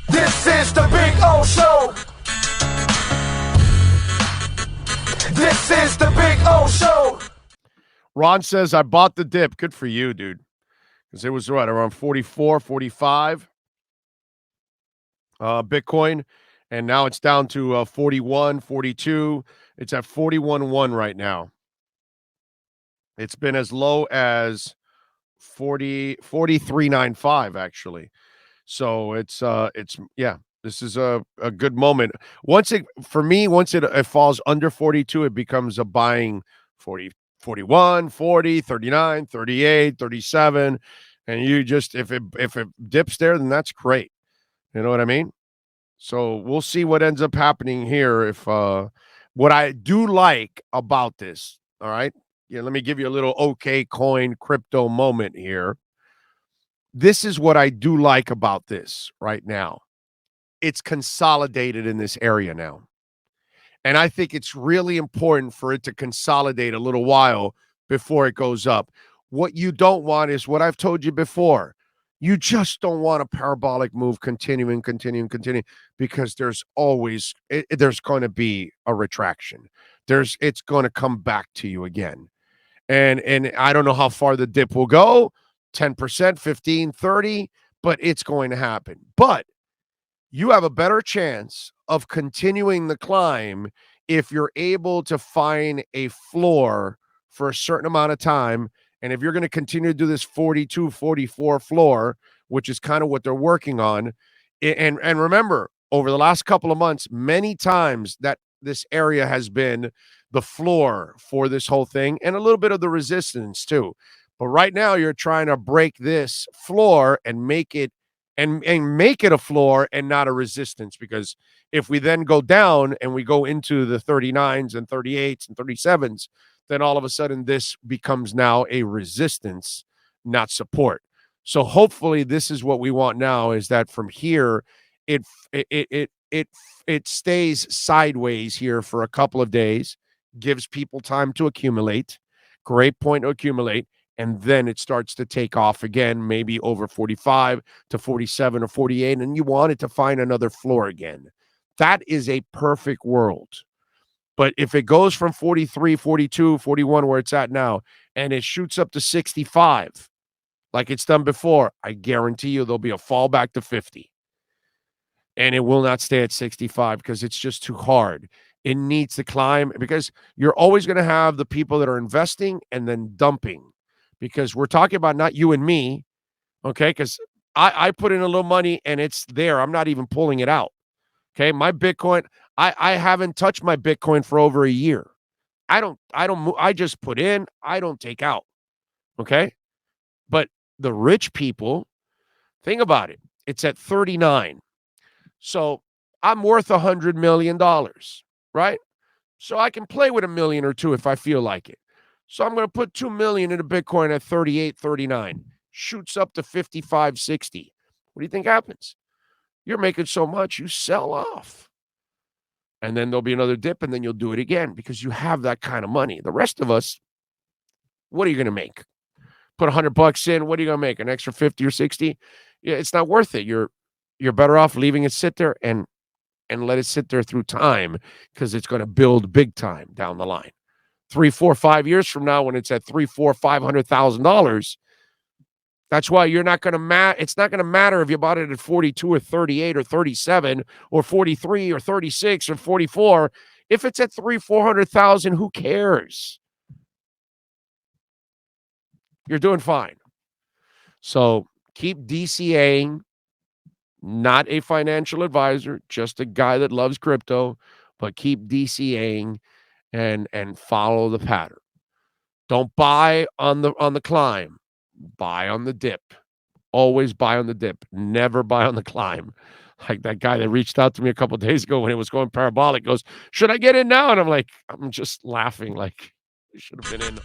This is the Big O Show. This is the Big O Show. Ron says, I bought the dip. Good for you, dude. Because it was what, around 44, 45 Bitcoin. And now it's down to 41, 42. It's at 41.1 right now. It's been as low as 43.95 actually. So it's yeah, this is a good moment. Once it falls under 42, it becomes a buying 40, 41, 40, 39, 38, 37. And you just if it dips there, then that's great. You know what I mean? So we'll see what ends up happening here. If what I do like about this, all right. Yeah, let me give you a little Okcoin crypto moment here. This is what I do like about this right now. It's consolidated in this area now. And I think it's really important for it to consolidate a little while before it goes up. What you don't want is what I've told you before. You just don't want a parabolic move continuing, because there's always there's going to be a retraction. It's going to come back to you again. And I don't know how far the dip will go, 10%, 15, 30, but it's going to happen. But you have a better chance of continuing the climb if you're able to find a floor for a certain amount of time. And if you're going to continue to do this 42, 44 floor, which is kind of what they're working on, and remember, over the last couple of months, many times that this area has been the floor for this whole thing and a little bit of the resistance too. But right now you're trying to break this floor and make it a floor and not a resistance, because if we then go down and we go into the 39s and 38s and 37s, then all of a sudden this becomes now a resistance, not support. So hopefully this is what we want now, is that from here it stays sideways here for a couple of days, gives people time to accumulate. Great point to accumulate. And then it starts to take off again, maybe over 45 to 47 or 48, and you want it to find another floor again. That is a perfect world. But if it goes from 43, 42, 41, where it's at now, and it shoots up to 65, like it's done before, I guarantee you there'll be a fallback to 50. And it will not stay at 65 because it's just too hard. It needs to climb, because you're always going to have the people that are investing and then dumping. Because we're talking about not you and me, okay? Because I put in a little money and it's there. I'm not even pulling it out, okay? My Bitcoin, I haven't touched my Bitcoin for over a year. I don't I just put in, I don't take out, okay? But the rich people, think about it. It's at 39. So I'm worth $100 million, right? So I can play with $1 million or two if I feel like it. So I'm going to put $2 million into Bitcoin at 38, 39, shoots up to 55, 60. What do you think happens? You're making so much, you sell off. And then there'll be another dip, and then you'll do it again because you have that kind of money. The rest of us, what are you going to make? Put $100 in, what are you going to make? An extra 50 or 60? Yeah, it's not worth it. You're better off leaving it sit there and let it sit there through time, because it's going to build big time down the line. 3, 4, 5 years from now, when it's at $300,000, $400,000, $500,000, that's why you're not going to it's not going to matter if you bought it at 42 or 38 or 37 or 43 or 36 or 44. If it's at 300,000, 400,000, who cares? You're doing fine. So keep DCAing. Not a financial advisor, just a guy that loves crypto, but keep DCAing and follow the pattern. Don't buy on the climb. Buy on the dip. Always buy on the dip. Never buy on the climb. Like that guy that reached out to me a couple of days ago when it was going parabolic goes, should I get in now? And I'm like, I'm just laughing like, you should have been in.